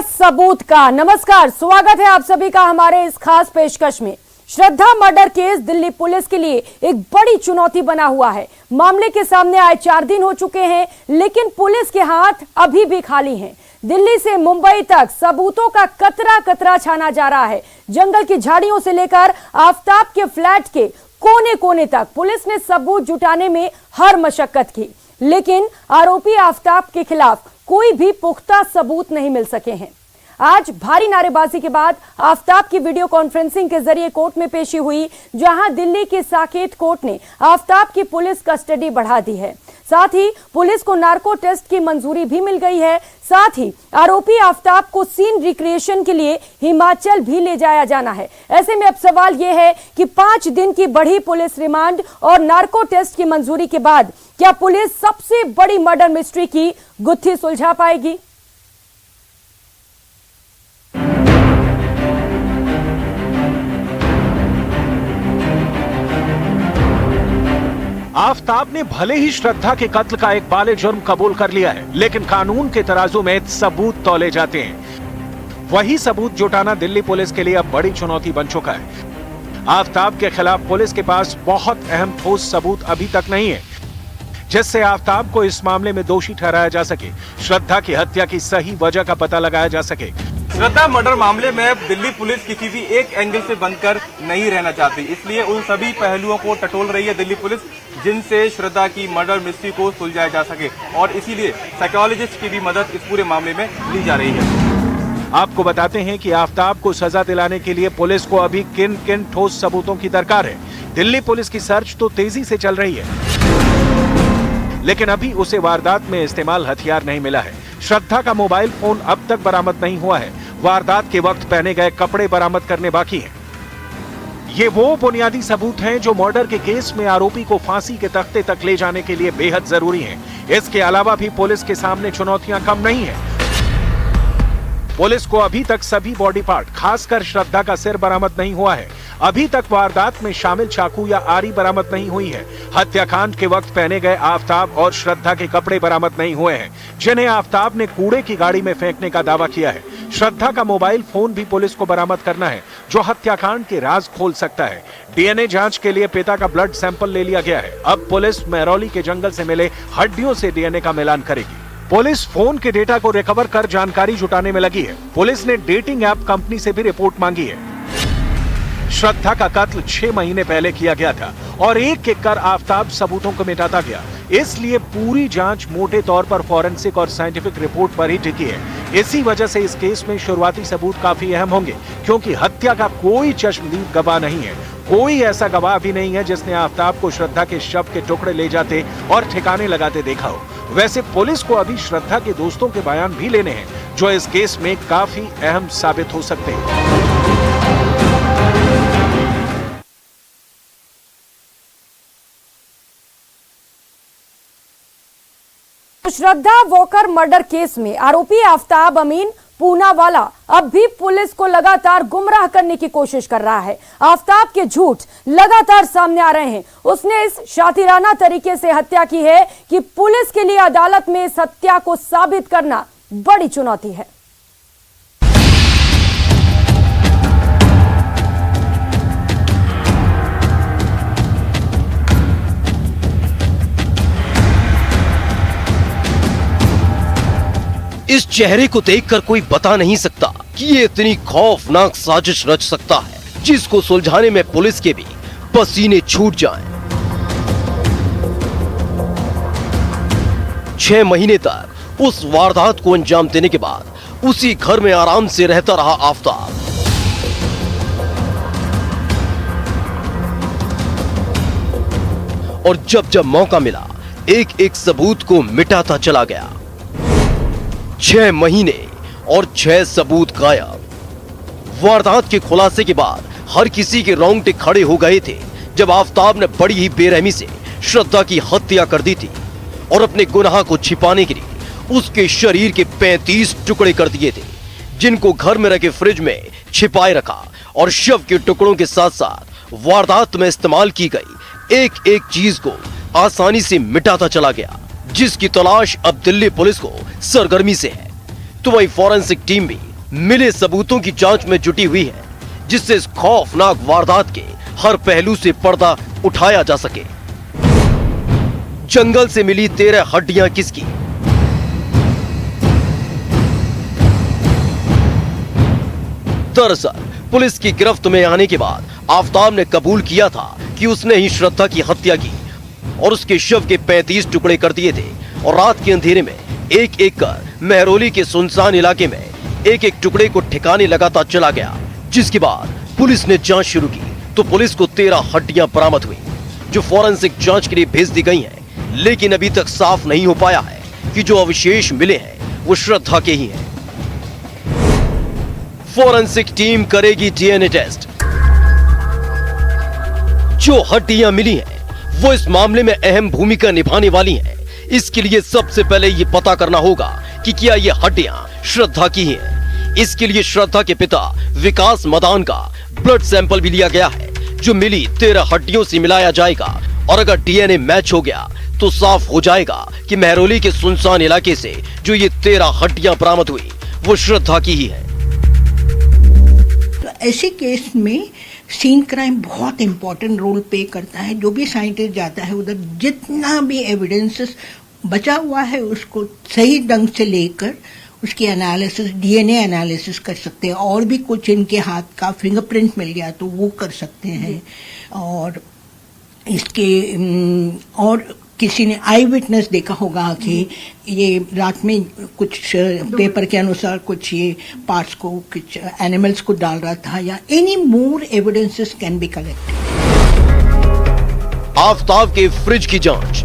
सबूत का। नमस्कार, स्वागत है आप सभी का हमारे इस खास पेशकश में। श्रद्धा मर्डर केस दिल्ली पुलिस के लिए एक बड़ी चुनौती बना हुआ है। मामले के सामने आए 4 दिन हो चुके हैं, लेकिन पुलिस के हाथ अभी भी खाली हैं। दिल्ली से मुंबई तक सबूतों का कतरा कतरा छाना जा रहा है। जंगल की झाड़ियों से लेकर आफताब के फ्लैट के कोने कोने तक पुलिस ने सबूत जुटाने में हर मशक्कत की, लेकिन आरोपी आफताब के खिलाफ कोई भी पुख्ता सबूत नहीं मिल सके हैं। आज भारी नारेबाजी के बाद आफताब की वीडियो कॉन्फ्रेंसिंग के जरिए कोर्ट में पेशी हुई, जहां दिल्ली की साकेत कोर्ट ने आफताब की पुलिस कस्टडी बढ़ा दी है। साथ ही पुलिस को नार्को टेस्ट की मंजूरी भी मिल गई है। साथ ही आरोपी आफताब को सीन रिक्रिएशन के लिए हिमाचल भी ले जाया जाना है। ऐसे में अब सवाल यह है कि 5 दिन की बढ़ी पुलिस रिमांड और नार्को टेस्ट की मंजूरी के बाद क्या पुलिस सबसे बड़ी मर्डर मिस्ट्री की गुत्थी सुलझा पाएगी? आफताब ने भले ही श्रद्धा के कत्ल का एक बाले जुर्म कबूल कर लिया है, लेकिन कानून के तराजू में सबूत तौले जाते हैं। वही सबूत जुटाना दिल्ली पुलिस के लिए अब बड़ी चुनौती बन चुका है। आफताब के खिलाफ पुलिस के पास बहुत अहम ठोस सबूत अभी तक नहीं है, जिससे आफताब को इस मामले में दोषी ठहराया जा सके, श्रद्धा की हत्या की सही वजह का पता लगाया जा सके। श्रद्धा मर्डर मामले में दिल्ली पुलिस किसी भी एक एंगल से बनकर नहीं रहना चाहती, इसलिए उन सभी पहलुओं को टटोल रही है दिल्ली पुलिस जिनसे श्रद्धा की मर्डर मिस्ट्री को सुलझाया जा सके, और इसीलिए साइकोलॉजिस्ट की भी मदद इस पूरे मामले में ली जा रही है। आपको बताते हैं कि आफताब को सजा दिलाने के लिए पुलिस को अभी किन किन ठोस सबूतों की दरकार है। दिल्ली पुलिस की सर्च तो तेजी से चल रही है, लेकिन अभी उसे वारदात में इस्तेमाल हथियार नहीं मिला है। श्रद्धा का मोबाइल फोन अब तक बरामद नहीं हुआ है। वारदात के वक्त पहने गए कपड़े बरामद करने बाकी हैं। ये वो बुनियादी सबूत हैं जो मर्डर के केस में आरोपी को फांसी के तख्ते तक ले जाने के लिए बेहद जरूरी हैं। इसके अलावा भी पुलिस के सामने चुनौतियां कम नहीं हैं। पुलिस को अभी तक सभी बॉडी पार्ट, खासकर श्रद्धा का सिर बरामद नहीं हुआ है। अभी तक वारदात में शामिल चाकू या आरी बरामद नहीं हुई है। हत्याकांड के वक्त पहने गए आफताब और श्रद्धा के कपड़े बरामद नहीं हुए हैं, जिन्हें आफताब ने कूड़े की गाड़ी में फेंकने का दावा किया है। श्रद्धा का मोबाइल फोन भी पुलिस को बरामद करना है, जो हत्याकांड के राज खोल सकता है। डीएनए जांच के लिए पिता का ब्लड सैंपल ले लिया गया है। अब पुलिस महरौली के जंगल से मिले हड्डियों से डीएनए का मिलान करेगी। पुलिस फोन के डेटा को रिकवर कर जानकारी जुटाने में लगी है। पुलिस ने डेटिंग ऐप कंपनी से भी रिपोर्ट मांगी है। श्रद्धा का कत्ल 6 महीने पहले किया गया था और एक कर आफताब सबूतों को मिटाता गया, इसलिए पूरी जांच मोटे तौर पर फॉरेंसिक और साइंटिफिक रिपोर्ट पर ही टिकी है। इसी वजह से इस केस में शुरुआती सबूत काफी अहम होंगे, क्योंकि हत्या का कोई चश्मदीद गवाह नहीं है। कोई ऐसा गवाह भी नहीं है जिसने आफताब को श्रद्धा के शव के टुकड़े ले जाते और ठिकाने लगाते देखा हो। वैसे पुलिस को अभी श्रद्धा के दोस्तों के बयान भी लेने हैं, जो इस केस में काफी अहम साबित हो सकते हैं। श्रद्धा वॉकर मर्डर केस में आरोपी आफताब अमीन पूनावाला अब भी पुलिस को लगातार गुमराह करने की कोशिश कर रहा है। आफताब के झूठ लगातार सामने आ रहे हैं। उसने इस शातिराना तरीके से हत्या की है कि पुलिस के लिए अदालत में इस हत्या को साबित करना बड़ी चुनौती है। इस चेहरे को देखकर कोई बता नहीं सकता कि ये इतनी खौफनाक साजिश रच सकता है, जिसको सुलझाने में पुलिस के भी पसीने छूट जाएं। 6 महीने तक उस वारदात को अंजाम देने के बाद उसी घर में आराम से रहता रहा आफताब। और जब जब मौका मिला, एक एक सबूत को मिटाता चला गया। 6 महीने और 6 सबूत गायब। वारदात के खुलासे के बाद हर किसी के रोंगटे खड़े हो गए थे, जब आफताब ने बड़ी ही बेरहमी से श्रद्धा की हत्या कर दी थी और अपने गुनाह को छिपाने के लिए उसके शरीर के 35 टुकड़े कर दिए थे, जिनको घर में रखे फ्रिज में छिपाए रखा और शव के टुकड़ों के साथ साथ वारदात में इस्तेमाल की गई एक एक चीज को आसानी से मिटाता चला गया, जिसकी तलाश अब दिल्ली पुलिस को सरगर्मी से है। तो वही फॉरेंसिक टीम भी मिले सबूतों की जांच में जुटी हुई है, जिससे इस खौफनाक वारदात के हर पहलू से पर्दा उठाया जा सके। जंगल से मिली 13 हड्डियां किसकी? दरअसल पुलिस की गिरफ्त में आने के बाद आफताब ने कबूल किया था कि उसने ही श्रद्धा की हत्या की और उसके शव के 35 टुकड़े कर दिए थे और रात के अंधेरे में एक एक कर मेहरौली के सुनसान इलाके में एक एक टुकड़े को ठिकाने लगाता चला गया। जिसके बाद पुलिस ने जांच शुरू की तो पुलिस को 13 हड्डियां बरामद हुई, जो फॉरेंसिक जांच के लिए भेज दी गई हैं। लेकिन अभी तक साफ नहीं हो पाया है कि जो अवशेष मिले हैं वो श्रद्धा के ही हैं। फॉरेंसिक टीम करेगी डीएनए टेस्ट। जो हड्डियां मिली हैं वो इस मामले में अहम भूमिका निभाने वाली हैं। इसके लिए सबसे पहले ये पता करना होगा कि क्या ये हड्डियां श्रद्धा की हैं। इसके लिए श्रद्धा के पिता विकास मदान का ब्लड सैंपल भी लिया गया है, जो मिली 13 हड्डियों से मिलाया जाएगा और अगर डीएनए मैच हो गया तो साफ हो जाएगा कि मेहरौली के सुनसान इलाके से जो ये 13 हड्डियां बरामद हुई वो श्रद्धा की ही है। तो ऐसे केस में सीन क्राइम बहुत इंपॉर्टेंट रोल प्ले करता है। जो भी साइंटिस्ट जाता है उधर जितना भी एविडेंसेस बचा हुआ है उसको सही ढंग से लेकर उसकी एनालिसिस, डीएनए एनालिसिस कर सकते हैं। और भी कुछ इनके हाथ का फिंगरप्रिंट मिल गया तो वो कर सकते हैं। और इसके और किसी ने आई विटनेस देखा होगा कि ये रात में कुछ पेपर के अनुसार कुछ ये पार्ट्स को कुछ एनिमल्स को डाल रहा था, या any more evidences can be collected. Aftab के फ्रिज की जांच।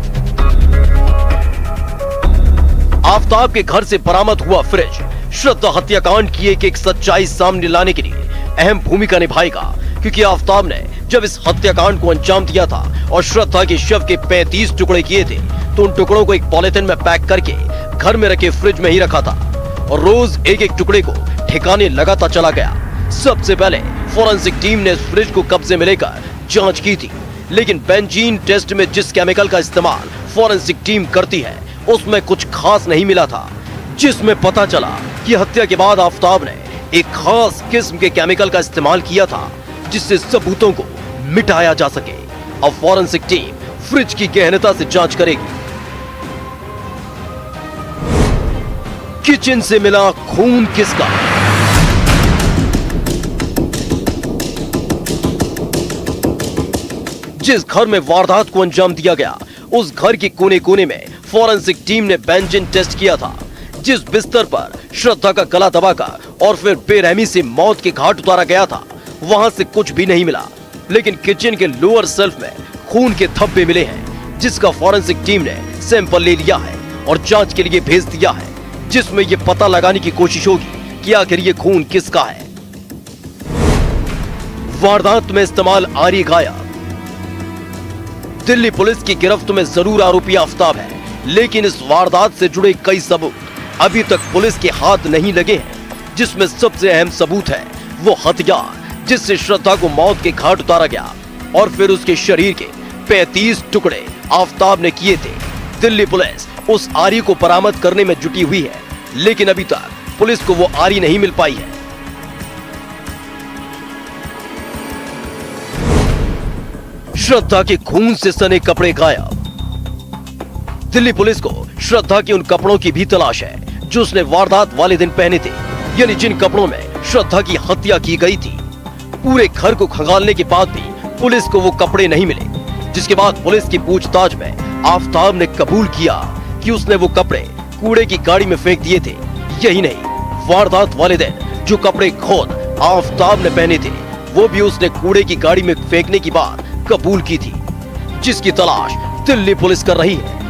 आफताब के घर से बरामद हुआ फ्रिज श्रद्धा हत्याकांड की एक सच्चाई सामने लाने के लिए अहम भूमिका निभाएगा, क्योंकि आफताब ने जब इस हत्याकांड को अंजाम दिया था और श्रद्धा के शव के 35 टुकड़े किए थे तो उन टुकड़ों को एक पॉलिथीन में पैक करके घर में रखे फ्रिज में ही रखा था और रोज एक एक टुकड़े को ठिकाने लगाता चला गया। सबसे पहले फॉरेंसिक टीम ने इस फ्रिज को कब्जे में लेकर जांच की थी, लेकिन बेंजीन टेस्ट में जिस केमिकल का इस्तेमाल फॉरेंसिक टीम करती है उसमें कुछ खास नहीं मिला था, जिसमें पता चला कि हत्या के बाद आफताब ने एक खास किस्म के केमिकल का इस्तेमाल किया था जिससे सबूतों को मिटाया जा सके। अब फॉरेंसिक टीम फ्रिज की गहनता से जांच करेगी। किचन से मिला खून किसका? जिस घर में वारदात को अंजाम दिया गया उस घर के कोने कोने में फॉरेंसिक टीम ने बेंजीन टेस्ट किया था। जिस बिस्तर पर श्रद्धा का गला दबाकर और फिर बेरहमी से मौत के घाट उतारा गया था वहां से कुछ भी नहीं मिला, लेकिन किचन के लोअर शेल्फ में खून के धब्बे मिले हैं, जिसका फॉरेंसिक टीम ने सैंपल ले लिया है और जांच के लिए भेज दिया है, जिसमें यह पता लगाने की कोशिश होगी कि आखिर ये खून किसका है। वारदात में इस्तेमाल आरी गायब। दिल्ली पुलिस की गिरफ्त में जरूर आरोपी आफताब है, लेकिन इस वारदात से जुड़े कई सबूत अभी तक पुलिस के हाथ नहीं लगे हैं, जिसमें सबसे अहम सबूत है वो हथियार जिससे श्रद्धा को मौत के घाट उतारा गया और फिर उसके शरीर के 35 टुकड़े आफताब ने किए थे। दिल्ली पुलिस उस आरी को बरामद करने में जुटी हुई है, लेकिन अभी तक पुलिस को वो आरी नहीं मिल पाई है। श्रद्धा के खून से सने कपड़े गायब। दिल्ली पुलिस को श्रद्धा के उन कपड़ों की भी तलाश है जो उसने वारदात वाले दिन पहने थे, यानी जिन कपड़ों में श्रद्धा की हत्या की गई थी। पूरे घर को खंगालने के बाद भी पुलिस को वो कपड़े नहीं मिले, जिसके बाद पुलिस की पूछताछ में आफताब ने कबूल किया कि उसने वो कपड़े कूड़े की गाड़ी में फेंक दिए थे। यही नहीं, वारदात वाले दिन जो कपड़े खुद आफताब ने पहने थे वो भी उसने कूड़े की गाड़ी में फेंकने की बात कबूल की थी, जिसकी तलाश दिल्ली पुलिस कर रही है।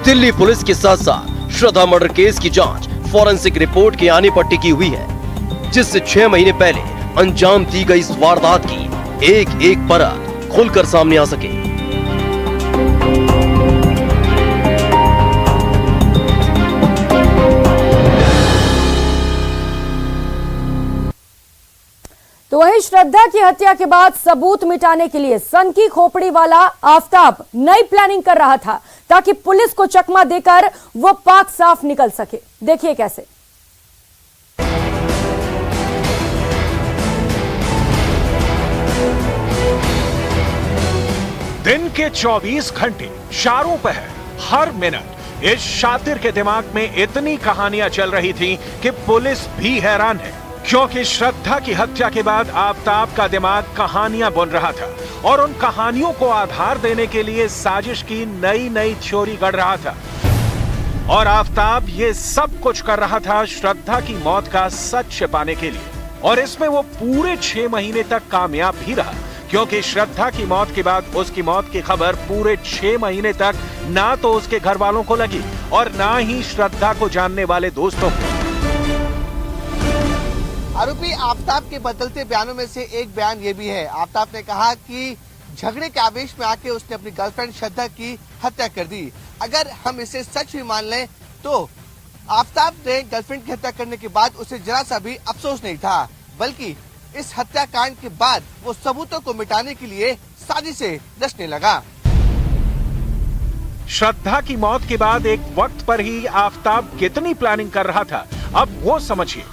दिल्ली पुलिस के साथ साथ श्रद्धा मर्डर केस की जांच फॉरेंसिक रिपोर्ट के आने पर टिकी हुई है, जिससे 6 महीने पहले अंजाम दी गई इस वारदात की एक एक परत खुलकर सामने आ सके। तो वही श्रद्धा की हत्या के बाद सबूत मिटाने के लिए सन की खोपड़ी वाला आफताब नई प्लानिंग कर रहा था ताकि पुलिस को चकमा देकर वो पाक साफ निकल सके। देखिए कैसे। दिन के 24 घंटे चारों पहर हर मिनट इस शातिर के दिमाग में इतनी कहानियां चल रही थी कि पुलिस भी हैरान है, क्योंकि श्रद्धा की हत्या के बाद आफताब का दिमाग कहानियां बुन रहा था और उन कहानियों को आधार देने के लिए साजिश की नई नई थ्योरी गढ़ रहा था। और आफताब ये सब कुछ कर रहा था श्रद्धा की मौत का सच छिपाने के लिए, और इसमें वो पूरे 6 महीने तक कामयाब भी रहा, क्योंकि श्रद्धा की मौत के बाद उसकी मौत की खबर पूरे 6 महीने तक ना तो उसके घर वालों को लगी और ना ही श्रद्धा को जानने वाले दोस्तों को। आरोपी आफताब के बदलते बयानों में से एक बयान ये भी है। आफताब ने कहा कि झगड़े के आवेश में आके उसने अपनी गर्लफ्रेंड श्रद्धा की हत्या कर दी। अगर हम इसे सच भी मान लें तो आफताब ने गर्लफ्रेंड की हत्या करने के बाद उसे जरा सा भी अफसोस नहीं था, बल्कि इस हत्याकांड के बाद वो सबूतों को मिटाने के लिए साजिशें रचने लगा। श्रद्धा की मौत के बाद एक वक्त पर ही आफताब कितनी प्लानिंग कर रहा था, अब वो समझिए।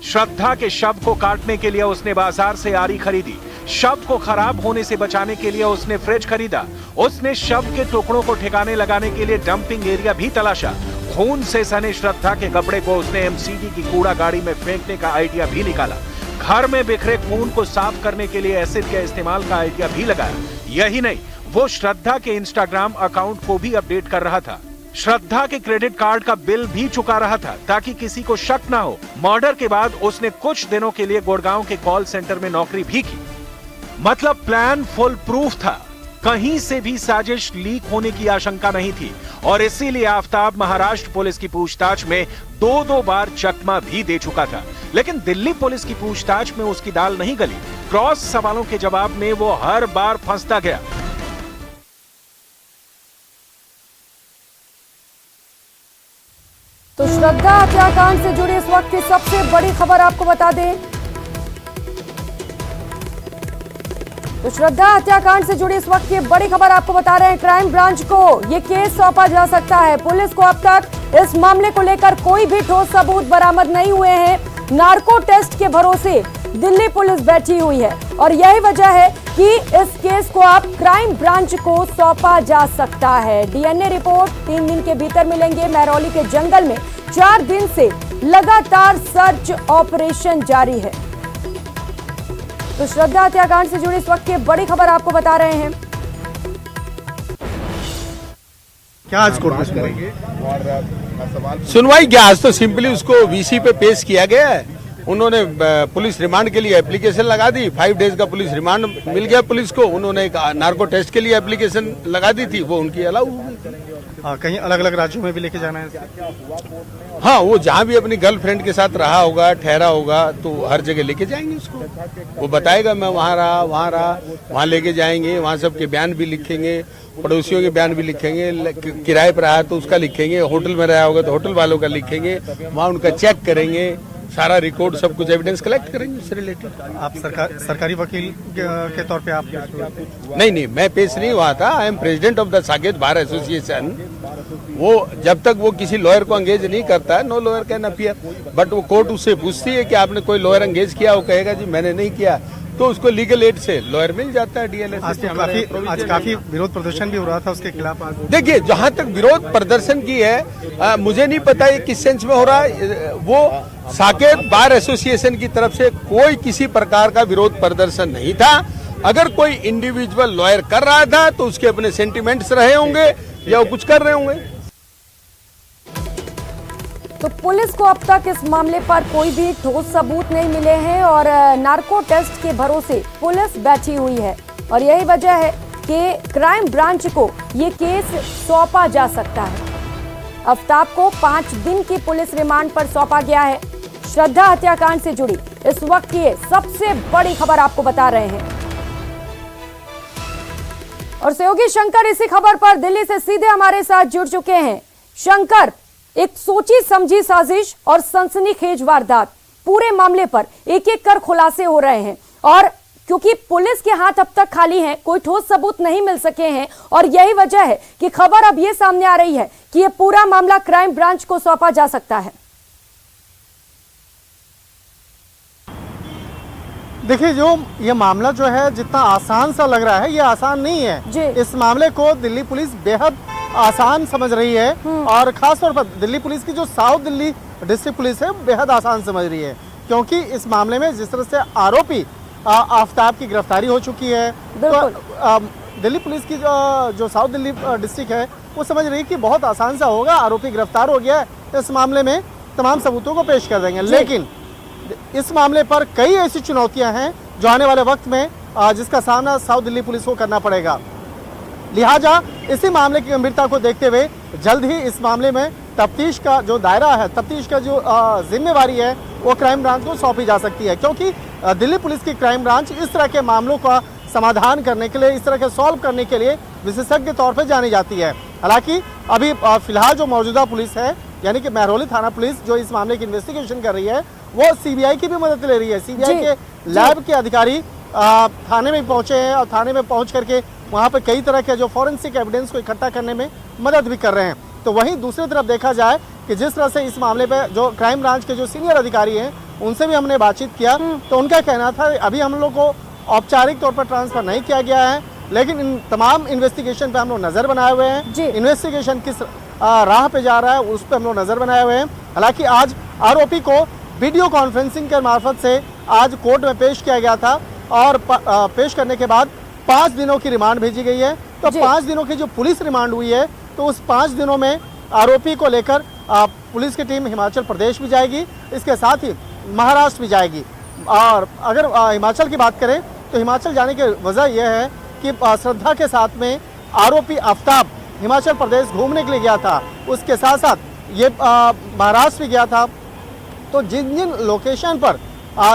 श्रद्धा के शव को काटने के लिए उसने बाजार से आरी खरीदी, शव को खराब होने से बचाने के लिए उसने फ्रिज खरीदा, उसने शव के टुकड़ों को ठिकाने लगाने के लिए डंपिंग एरिया भी तलाशा, खून से सने श्रद्धा के कपड़े को उसने एमसीडी की कूड़ा गाड़ी में फेंकने का आइडिया भी निकाला, घर में बिखरे खून को साफ करने के लिए एसिड के इस्तेमाल का आइडिया भी लगाया। यही नहीं, वो श्रद्धा के इंस्टाग्राम अकाउंट को भी अपडेट कर रहा था, श्रद्धा के क्रेडिट कार्ड का बिल भी चुका रहा था ताकि किसी को शक ना हो। मर्डर के बाद उसने कुछ दिनों के लिए गुड़गांव के कॉल सेंटर में नौकरी भी की। मतलब प्लान फुल प्रूफ था, कहीं से भी साजिश लीक होने की आशंका नहीं थी, और इसीलिए आफताब महाराष्ट्र पुलिस की पूछताछ में 2-2 बार चकमा भी दे चुका था। लेकिन दिल्ली पुलिस की पूछताछ में उसकी दाल नहीं गली, क्रॉस सवालों के जवाब में वो हर बार फंसता गया। तो श्रद्धा हत्याकांड से जुड़ी इस वक्त की सबसे बड़ी खबर आपको बता दें। तो श्रद्धा हत्याकांड से जुड़ी इस वक्त की बड़ी खबर आपको बता रहे हैं, क्राइम ब्रांच को ये केस सौंपा जा सकता है। पुलिस को अब तक इस मामले को लेकर कोई भी ठोस सबूत बरामद नहीं हुए हैं। नार्को टेस्ट के भरोसे दिल्ली पुलिस बैठी हुई है और यही वजह है कि इस केस को अब क्राइम ब्रांच को सौंपा जा सकता है। डीएनए रिपोर्ट 3 दिन के भीतर मिलेंगे। महरौली के जंगल में 4 दिन से लगातार सर्च ऑपरेशन जारी है। तो श्रद्धा हत्याकांड से जुड़ी इस वक्त की बड़ी खबर आपको बता रहे हैं। क्या आज कोर्ट में सुनवाई क्या, आज तो सिंपली उसको वीसी पे पेश किया गया है। उन्होंने पुलिस रिमांड के लिए एप्लीकेशन लगा दी, 5 डेज का पुलिस रिमांड मिल गया पुलिस को। उन्होंने एक नार्को टेस्ट के लिए एप्लीकेशन लगा दी थी, वो उनकी अलाउ हो गई। कहीं अलग अलग राज्यों में भी लेके जाना है? हाँ, वो जहाँ भी अपनी गर्लफ्रेंड के साथ रहा होगा, ठहरा होगा, तो हर जगह लेके जाएंगे उसको। वो बताएगा मैं वहाँ रहा, वहाँ लेके जाएंगे, वहाँ सबके बयान भी लिखेंगे, पड़ोसियों के बयान भी लिखेंगे, किराए पर रहा तो उसका लिखेंगे, होटल में रहा होगा तो होटल वालों का लिखेंगे, वहाँ उनका चेक करेंगे, सारा रिकॉर्ड सब कुछ एविडेंस कलेक्ट करेंगे उससे रिलेटेड। आप सरकारी वकील के तौर पे आप? नहीं, मैं पेश नहीं हुआ था। I am president of the Saket bar association. वो जब तक वो किसी लॉयर को एंगेज नहीं करता है, no lawyer can appear, but वो कोर्ट उससे पूछती है कि आपने कोई लॉयर एंगेज किया, वो कहेगा जी मैंने नहीं किया, तो उसको लीगल एड से लॉयर मिल जाता है। डीएलएस आज काफी विरोध प्रदर्शन भी हो रहा था उसके खिलाफ। आज देखिए, जहां तक विरोध प्रदर्शन की है, मुझे नहीं पता ये किस सेंस में हो रहा है। वो साकेत बार एसोसिएशन की तरफ से कोई किसी प्रकार का विरोध प्रदर्शन नहीं था। अगर कोई इंडिविजुअल लॉयर कर रहा था तो उसके अपने सेंटिमेंट्स रहे होंगे या वो कुछ कर रहे होंगे। तो पुलिस को अब तक इस मामले पर कोई भी ठोस सबूत नहीं मिले हैं और नार्को टेस्ट के भरोसे पुलिस बैठी हुई है और यही वजह है कि क्राइम ब्रांच को ये केस सौंपा जा सकता है। आफताब को 5 दिन की पुलिस रिमांड पर सौंपा गया है। श्रद्धा हत्याकांड से जुड़ी इस वक्त की सबसे बड़ी खबर आपको बता रहे हैं और सहयोगी शंकर इसी खबर पर दिल्ली से सीधे हमारे साथ जुड़ चुके हैं। शंकर, एक सोची समझी साजिश और सनसनीखेज वारदात, पूरे मामले पर एक एक कर खुलासे हो रहे हैं और क्योंकि पुलिस के हाथ अब तक खाली हैं, कोई ठोस सबूत नहीं मिल सके हैं और यही वजह है कि खबर अब ये सामने आ रही है कि ये पूरा मामला क्राइम ब्रांच को सौंपा जा सकता है। देखिए, जो ये मामला जो है जितना आसान सा लग रहा है, ये आसान नहीं है। इस मामले को दिल्ली पुलिस बेहद आसान समझ रही है और खास तौर पर दिल्ली पुलिस की जो साउथ दिल्ली डिस्ट्रिक्ट पुलिस है बेहद आसान समझ रही है, क्योंकि इस मामले में जिस तरह से आरोपी आफ्ताब की गिरफ्तारी हो चुकी है, तो दिल्ली पुलिस की जो साउथ दिल्ली डिस्ट्रिक्ट है वो समझ रही है कि बहुत आसान सा होगा, आरोपी गिरफ्तार हो गया है, इस मामले में तमाम सबूतों को पेश कर देंगे। लेकिन इस मामले पर कई ऐसी चुनौतियां हैं जो आने वाले वक्त में जिसका सामना साउथ दिल्ली पुलिस को करना पड़ेगा। लिहाजा इसी मामले की गंभीरता को देखते हुए जल्द ही इस मामले में तफ्तीश का जो दायरा है, तफ्तीश का जो जिम्मेवारी है वो क्राइम ब्रांच को सौंपी जा सकती है, क्योंकि दिल्ली पुलिस की क्राइम ब्रांच इस तरह के मामलों का समाधान करने के लिए, इस तरह के सॉल्व करने के लिए विशेषज्ञ के तौर पर जानी जाती है। हालांकि अभी फिलहाल जो मौजूदा पुलिस है, यानी कि महरौली थाना पुलिस जो इस मामले की इन्वेस्टिगेशन कर रही है, वो सीबीआई की भी मदद ले रही है। सीबीआई के लैब के अधिकारी थाने में पहुंचे हैं और थाने में पहुंच करके वहां पे कई तरह के जो फॉरेंसिक एविडेंस को इकट्ठा करने में मदद भी कर रहे हैं। तो वहीं दूसरी तरफ देखा जाए कि जिस तरह से इस मामले पे जो क्राइम ब्रांच के जो सीनियर अधिकारी हैं उनसे भी हमने बातचीत किया, तो उनका कहना था अभी हम लोग को औपचारिक तौर पर ट्रांसफर नहीं किया गया है, लेकिन इन तमाम इन्वेस्टिगेशन पे हम लोग नजर बनाए हुए हैं। इन्वेस्टिगेशन किस राह पे जा रहा है उस पर हम लोग नजर बनाए हुए हैं। हालांकि आज आरोपी को वीडियो कॉन्फ्रेंसिंग के मार्फत से आज कोर्ट में पेश किया गया था और पेश करने के बाद 5 दिनों की रिमांड भेजी गई है। तो 5 दिनों की जो पुलिस रिमांड हुई है, तो उस 5 दिनों में आरोपी को लेकर पुलिस की टीम हिमाचल प्रदेश भी जाएगी, इसके साथ ही महाराष्ट्र भी जाएगी। और अगर हिमाचल की बात करें तो हिमाचल जाने की वजह यह है कि श्रद्धा के साथ में आरोपी आफ्ताब हिमाचल प्रदेश घूमने के लिए गया था, उसके साथ साथ ये महाराष्ट्र भी गया था। तो जिन जिन लोकेशन पर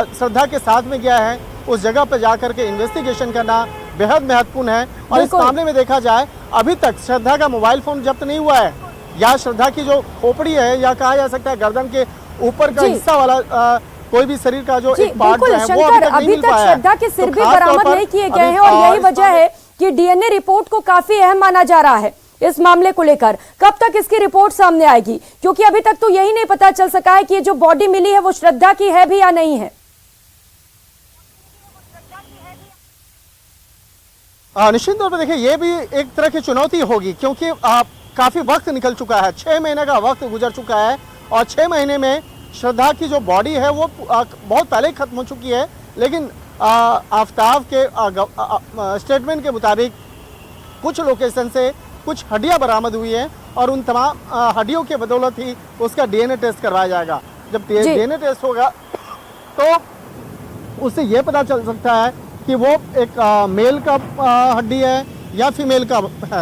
श्रद्धा के साथ में गया है उस जगह पर जाकर के इन्वेस्टिगेशन करना बेहद महत्वपूर्ण है। और इस मामले में देखा जाए अभी तक श्रद्धा का मोबाइल फोन जब्त नहीं हुआ है, या श्रद्धा की जो खोपड़ी है, या कहा जा सकता है गर्दन के ऊपर का हिस्सा वाला कोई भी शरीर का जो एक पार्ट है वो अभी तक श्रद्धा के सिर भी बरामद नहीं किए गए हैं और यही वजह है कि डीएनए रिपोर्ट को काफी अहम माना जा रहा है इस मामले को लेकर। कब तक इसकी रिपोर्ट सामने आएगी, क्योंकि अभी तक तो यही नहीं पता चल सका है कि ये जो बॉडी मिली है वो श्रद्धा की है भी या नहीं है। निश्चित तौर पर देखिए ये भी एक तरह की चुनौती होगी, क्योंकि काफी वक्त निकल चुका है, 6 महीने का वक्त गुजर चुका है और 6 महीने में श्रद्धा की जो बॉडी है वो बहुत पहले खत्म हो चुकी है। लेकिन आफ्ताब के स्टेटमेंट के मुताबिक कुछ लोकेशन से कुछ हड्डियां बरामद हुई हैं और उन तमाम हड्डियों के बदौलत ही उसका डीएनए टेस्ट करवाया जाएगा। जब डीएनए टेस्ट होगा तो उससे ये पता चल सकता है कि वो एक मेल का हड्डी है या फीमेल का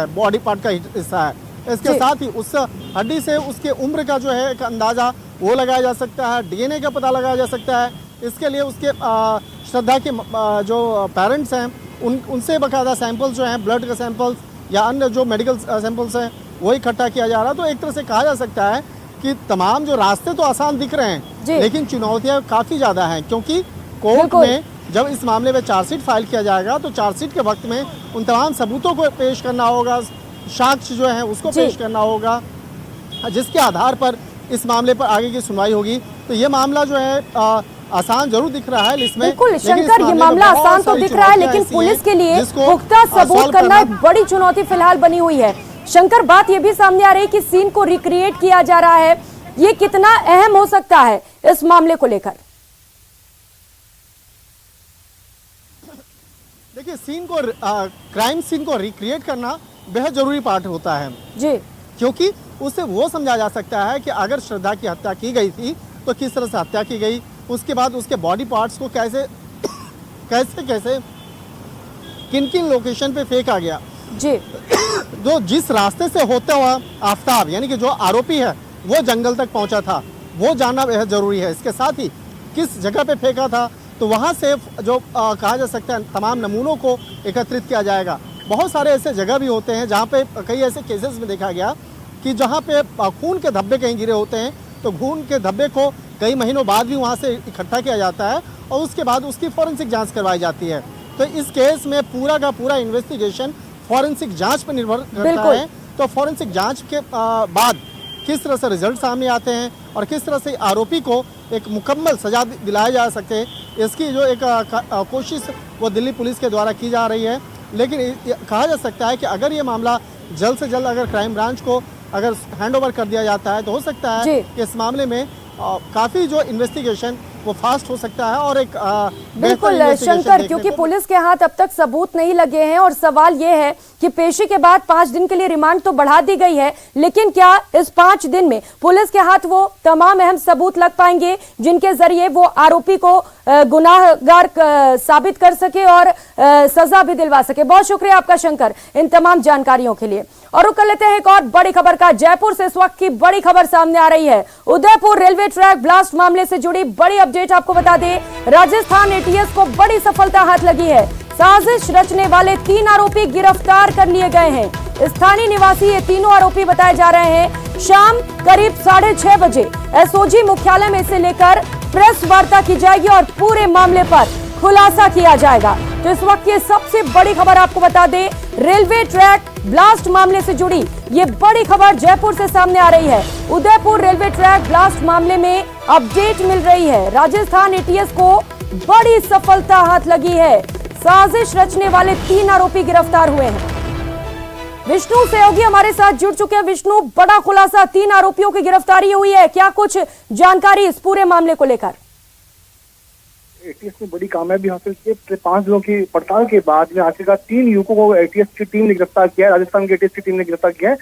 बॉडी पार्ट का हिस्सा है। इसके साथ ही उस हड्डी से उसके उम्र का जो है एक अंदाजा वो लगाया जा सकता है, डीएनए का पता लगाया जा सकता है। इसके लिए उसके श्रद्धा के जो पेरेंट्स हैं उनसे बाकायदा सैंपल्स जो हैं, ब्लड के सैंपल्स या अन्य जो मेडिकल सैंपल्स हैं वो इकट्ठा किया जा रहा है। तो एक तरह से कहा जा सकता है कि तमाम जो रास्ते तो आसान दिख रहे हैं, लेकिन चुनौतियां काफ़ी ज़्यादा हैं, क्योंकि कोर्ट में जब इस मामले में चार्जशीट फाइल किया जाएगा तो चार्जशीट के वक्त में उन तमाम सबूतों को पेश करना होगा, साक्ष्य जो है उसको पेश करना होगा, जिसके आधार पर इस मामले पर आगे की सुनवाई होगी। तो ये मामला जो है आसान जरूर दिख रहा है इसमें। बिल्कुल शंकर, ये मामला आसान तो दिख रहा है, लेकिन पुलिस के लिए पुख्ता सबूत करना एक बड़ी चुनौती फिलहाल बनी हुई है। शंकर, बात ये भी सामने आ रही है कि सीन को रिक्रिएट किया जा रहा है, ये कितना अहम हो सकता है इस मामले को लेकर? देखिए, सीन को क्राइम सीन को रिक्रिएट करना बेहद जरूरी पार्ट होता है जी, क्योंकि उससे वो समझा जा सकता है कि अगर श्रद्धा की हत्या की गई थी तो किस तरह से हत्या की गई, उसके बाद उसके बॉडी पार्ट्स को कैसे किन किन लोकेशन पे फेंका गया जी। जो जिस रास्ते से होता हुआ आफ्ताब यानी कि जो आरोपी है वो जंगल तक पहुंचा था वो जानना बेहद जरूरी है। इसके साथ ही किस जगह पे फेंका था, तो वहाँ से जो कहा जा सकता है तमाम नमूनों को एकत्रित किया जाएगा। बहुत सारे ऐसे जगह भी होते हैं जहाँ पे कई ऐसे केसेस में देखा गया कि जहाँ पे खून के धब्बे कहीं गिरे होते हैं, तो खून के धब्बे को कई महीनों बाद भी वहाँ से इकट्ठा किया जाता है और उसके बाद उसकी फॉरेंसिक जांच करवाई जाती है। तो इस केस में पूरा का पूरा इन्वेस्टिगेशन फॉरेंसिक जांच पर निर्भर करता है। तो फॉरेंसिक जांच के बाद किस तरह से रिजल्ट सामने आते हैं और किस तरह से आरोपी को एक मुकम्मल सजा दिलाया जा सके, इसकी जो एक कोशिश वो दिल्ली पुलिस के द्वारा की जा रही है। लेकिन कहा जा सकता है कि अगर ये मामला जल्द से जल्द अगर क्राइम ब्रांच को अगर हैंड ओवर कर दिया जाता है तो हो सकता है कि इस मामले में काफी जो इन्वेस्टिगेशन वो फास्ट हो सकता है और एक बिल्कुल शंकर, क्योंकि पुलिस के हाथ अब तक सबूत नहीं लगे हैं और सवाल ये है कि पेशी के बाद 5 दिन के लिए रिमांड तो बढ़ा दी गई है, लेकिन क्या इस 5 दिन में पुलिस के हाथ वो तमाम अहम सबूत लग पाएंगे जिनके जरिए वो आरोपी को गुनाहगार साबित कर सके और सजा भी दिलवा सके। बहुत शुक्रिया आपका शंकर इन तमाम जानकारियों के लिए। और रुक कर लेते हैं एक और बड़ी खबर का। जयपुर से इस वक्त की बड़ी खबर सामने आ रही है। उदयपुर रेलवे ट्रैक ब्लास्ट मामले से जुड़ी बड़ी अपडेट आपको बता दें, राजस्थान एटीएस को बड़ी सफलता हाथ लगी है। साजिश रचने वाले 3 आरोपी गिरफ्तार कर लिए गए हैं। स्थानीय निवासी ये तीनों आरोपी बताए जा रहे हैं। शाम करीब 6:30 बजे एसओजी मुख्यालय में इसे लेकर प्रेस वार्ता की जाएगी और पूरे मामले पर खुलासा किया जाएगा। तो इस वक्त ये सबसे बड़ी खबर आपको बता दें, रेलवे ट्रैक ब्लास्ट मामले से जुड़ी ये बड़ी खबर जयपुर से सामने आ रही है। उदयपुर रेलवे ट्रैक ब्लास्ट मामले में अपडेट मिल रही है। राजस्थान एटीएस को बड़ी सफलता हाथ लगी है। साजिश रचने वाले 3 आरोपी गिरफ्तार हुए हैं। विष्णु सहयोगी हमारे साथ जुड़ चुके हैं। विष्णु, बड़ा खुलासा, 3 आरोपियों की गिरफ्तारी हुई है, क्या कुछ जानकारी इस पूरे मामले को लेकर? एटीएस ने बड़ी कामयाबी हासिल की। 5 दिनों की पड़ताल के बाद में आखिरकार 3 युवकों को एटीएस की टीम ने गिरफ्तार किया है, राजस्थान की एटीएस की टीम ने गिरफ्तार किया है।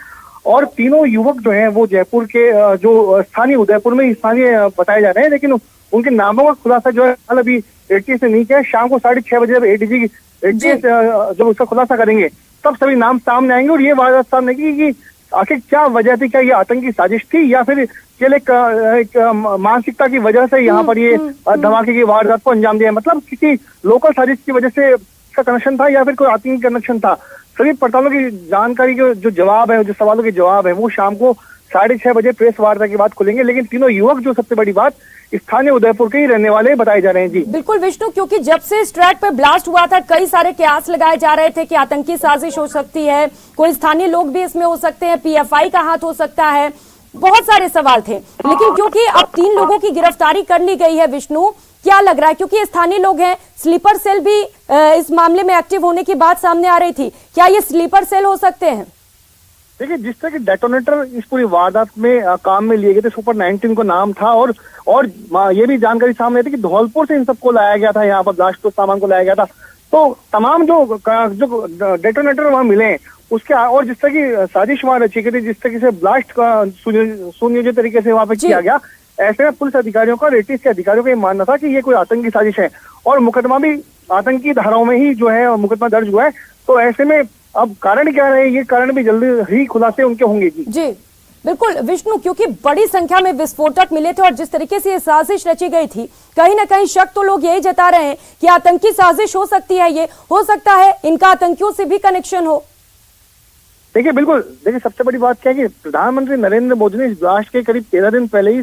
और तीनों युवक जो हैं वो जयपुर के जो स्थानीय उदयपुर में स्थानीय बताए जा रहे हैं, लेकिन उनके नामों का खुलासा जो है अभी एटीएस ने नहीं किया। शाम को 6:30 बजे जब एटीएस जब उसका खुलासा करेंगे तब सभी नाम सामने आएंगे और ये वारदात सामने आएगी कि आखिर क्या वजह थी, क्या ये आतंकी साजिश थी या फिर केवल एक मानसिकता की वजह से यहाँ पर ये धमाके की वारदात को अंजाम दिया। मतलब किसी लोकल साजिश की वजह से इसका कनेक्शन था या फिर कोई आतंकी कनेक्शन था। सभी पड़तालों की जानकारी के जो जवाब है, जो सवालों के जवाब है, वो शाम को 6:30 बजे प्रेस वार्ता के बाद खुलेंगे। लेकिन तीनों युवक जो सबसे बड़ी बात स्थानीय उदयपुर के ही रहने वाले बताए जा रहे हैं। जी बिल्कुल विष्णु, क्योंकि जब से इस ट्रैक पे ब्लास्ट हुआ था कई सारे कयास लगाए जा रहे थे कि आतंकी साजिश हो सकती है, कोई स्थानीय लोग भी इसमें हो सकते हैं, पीएफआई का हाथ हो सकता है, बहुत सारे सवाल थे। लेकिन क्योंकि अब 3 लोगों की गिरफ्तारी कर ली गई है, विष्णु क्या लग रहा है, क्योंकि ये स्थानीय लोग हैं, स्लीपर सेल भी इस मामले में एक्टिव होने की बात सामने आ रही थी, क्या ये स्लीपर सेल हो सकते हैं? देखिए, जिस तरह के डेटोनेटर इस पूरी वारदात में काम में लिए गए थे, सुपर 19 का नाम था और ये भी जानकारी सामने आई थी कि धौलपुर से इन सबको लाया गया था, यहाँ पर ब्लास्ट तो सामान को लाया गया था। तो तमाम जो डेटोनेटर वहां मिले उसके और जिस तरह की साजिश वहां रची गई थी, जिस तरीके से ब्लास्ट का सुनियोजित तरीके से वहां पे किया गया, ऐसे में पुलिस अधिकारियों का और एटीएस के अधिकारियों का ये मानना था कि ये कोई आतंकी साजिश है और मुकदमा भी आतंकी धाराओं में ही जो है मुकदमा दर्ज हुआ है। तो ऐसे में अब कारण क्या रहे, ये कारण भी जल्दी ही खुलासे उनके होंगे। जी बिल्कुल विष्णु, क्योंकि बड़ी संख्या में विस्फोटक मिले थे और जिस तरीके से ये साजिश रची गई थी, कहीं ना कहीं शक तो लोग यही जता रहे हैं कि आतंकी साजिश हो सकती है, ये हो सकता है इनका आतंकियों से भी कनेक्शन हो। देखिए बिल्कुल, देखिए सबसे बड़ी बात क्या है कि प्रधानमंत्री नरेंद्र मोदी ने इस ब्लास्ट के करीब 13 दिन पहले ही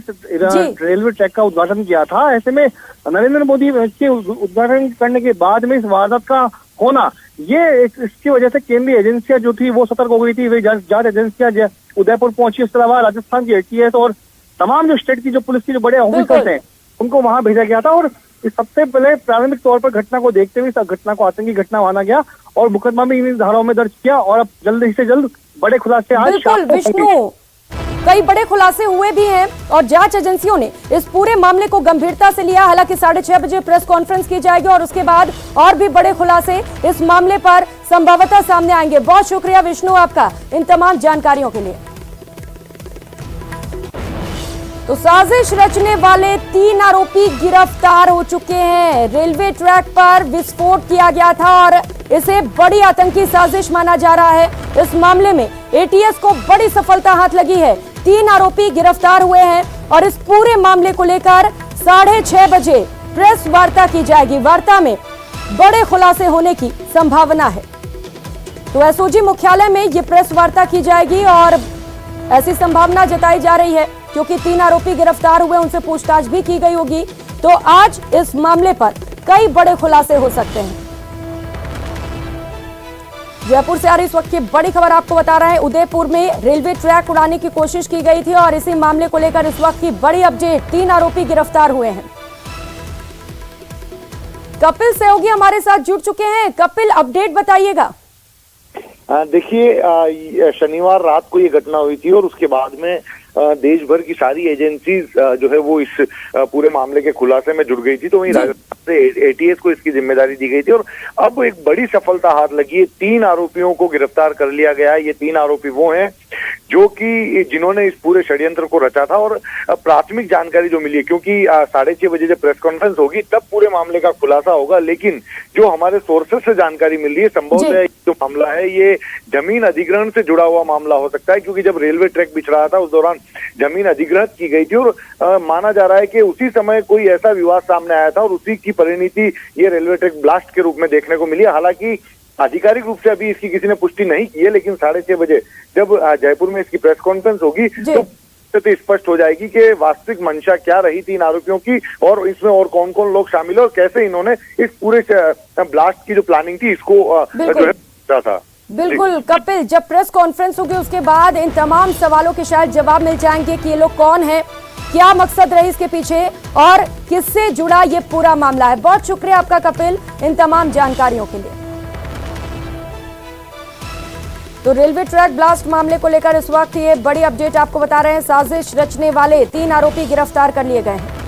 रेलवे ट्रैक का उद्घाटन किया था। ऐसे में नरेंद्र मोदी के उद्घाटन करने के बाद में इस वारदात का होना, ये इसकी वजह से केंद्रीय एजेंसियां जो थी वो सतर्क हो गई थी, वे जांच एजेंसियां उदयपुर पहुंची। उसके अलावा राजस्थान की एटीएस और तमाम जो स्टेट की जो पुलिस की जो बड़े ऑफिसर्स हैं उनको वहां भेजा गया था। और सबसे पहले प्रारंभिक तौर पर घटना को देखते हुए इस घटना को आतंकी घटना माना गया और मुकदमा भी इन धाराओं में दर्ज किया और अब जल्द से जल्द बड़े खुलासे आज बिल्कुल विष्णु, कई बड़े खुलासे हुए भी हैं और जांच एजेंसियों ने इस पूरे मामले को गंभीरता से लिया। हालांकि 6:30 बजे प्रेस कॉन्फ्रेंस की जाएगी और उसके बाद और भी बड़े खुलासे इस मामले पर संभवतः सामने आएंगे। बहुत शुक्रिया विष्णु आपका इन तमाम जानकारियों के लिए। तो साजिश रचने वाले 3 आरोपी गिरफ्तार हो चुके हैं। रेलवे ट्रैक पर विस्फोट किया गया था और इसे बड़ी आतंकी साजिश माना जा रहा है। इस मामले में एटीएस को बड़ी सफलता हाथ लगी है। 3 आरोपी गिरफ्तार हुए हैं और इस पूरे मामले को लेकर 6:30 बजे प्रेस वार्ता की जाएगी। वार्ता में बड़े खुलासे होने की संभावना है। तो एसओजी मुख्यालय में ये प्रेस वार्ता की जाएगी और ऐसी संभावना जताई जा रही है क्योंकि 3 आरोपी गिरफ्तार हुए, उनसे पूछताछ भी की गई होगी तो आज इस मामले पर कई बड़े खुलासे हो सकते हैं। जयपुर से आ रही इस वक्त की बड़ी खबर आपको बता रहे हैं। उदयपुर में रेलवे ट्रैक उड़ाने की कोशिश की गई थी और इसी मामले को लेकर इस वक्त की बड़ी अपडेट, 3 आरोपी गिरफ्तार हुए हैं। कपिल सहयोगी हमारे साथ जुड़ चुके हैं। कपिल, अपडेट बताइएगा। देखिए, शनिवार रात को ये घटना हुई थी और उसके बाद में देश भर की सारी एजेंसीज जो है वो इस पूरे मामले के खुलासे में जुड़ गई थी। तो वहीं राजस्थान से एटीएस को इसकी जिम्मेदारी दी गई थी और अब एक बड़ी सफलता हाथ लगी है। 3 आरोपियों को गिरफ्तार कर लिया गया है। ये 3 आरोपी वो हैं जो कि जिन्होंने इस पूरे षड्यंत्र को रचा था और प्राथमिक जानकारी जो मिली है, क्योंकि 6:30 बजे जब प्रेस कॉन्फ्रेंस होगी तब पूरे मामले का खुलासा होगा, लेकिन जो हमारे सोर्सेस से जानकारी मिल रही है, संभवतः जो मामला है ये जमीन अधिग्रहण से जुड़ा हुआ मामला हो सकता है, क्योंकि जब रेलवे ट्रैक बिछ रहा था उस दौरान जमीन अधिग्रहण की गई थी और माना जा रहा है कि उसी समय कोई ऐसा विवाद सामने आया था और उसी की परिणति ये रेलवे ट्रैक ब्लास्ट के रूप में देखने को मिली। हालांकि आधिकारिक रूप से अभी इसकी किसी ने पुष्टि नहीं की है, लेकिन 6:30 बजे जब जयपुर में इसकी प्रेस कॉन्फ्रेंस होगी तो स्पष्ट हो जाएगी कि वास्तविक मंशा क्या रही 3 आरोपियों की और इसमें और कौन कौन लोग शामिल है और कैसे इन्होंने इस पूरे ब्लास्ट की जो प्लानिंग थी इसको जो है था। बिल्कुल कपिल, जब प्रेस कॉन्फ्रेंस होगी उसके बाद इन तमाम सवालों के शायद जवाब मिल जाएंगे कि ये लोग कौन है, क्या मकसद रही इसके पीछे और किससे जुड़ा ये पूरा मामला है। बहुत शुक्रिया आपका कपिल इन तमाम जानकारियों के लिए। तो रेलवे ट्रैक ब्लास्ट मामले को लेकर इस वक्त ये बड़ी अपडेट आपको बता रहे हैं। साजिश रचने वाले 3 आरोपी गिरफ्तार कर लिए गए हैं।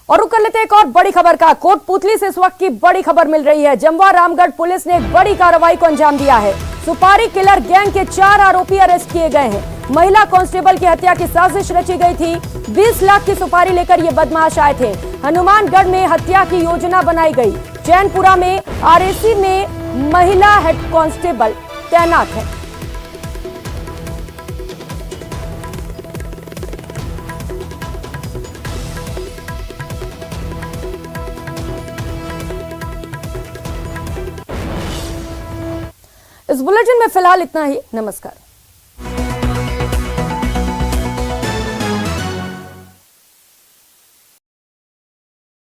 और रुक कर लेते हैं एक और बड़ी खबर का। कोटपुतली से इस वक्त की बड़ी खबर मिल रही है। जमवा रामगढ़ पुलिस ने एक बड़ी कार्रवाई को अंजाम दिया है। सुपारी किलर गैंग के 4 आरोपी अरेस्ट किए गए हैं। महिला कांस्टेबल की हत्या की साजिश रची गई थी। 20 लाख की सुपारी लेकर ये बदमाश आए थे। हनुमानगढ़ में हत्या की योजना बनाई गई। चैनपुरा में आरएसी में महिला हेड कांस्टेबल तैनात है। इस बुलेटिन में फिलहाल इतना ही। नमस्कार।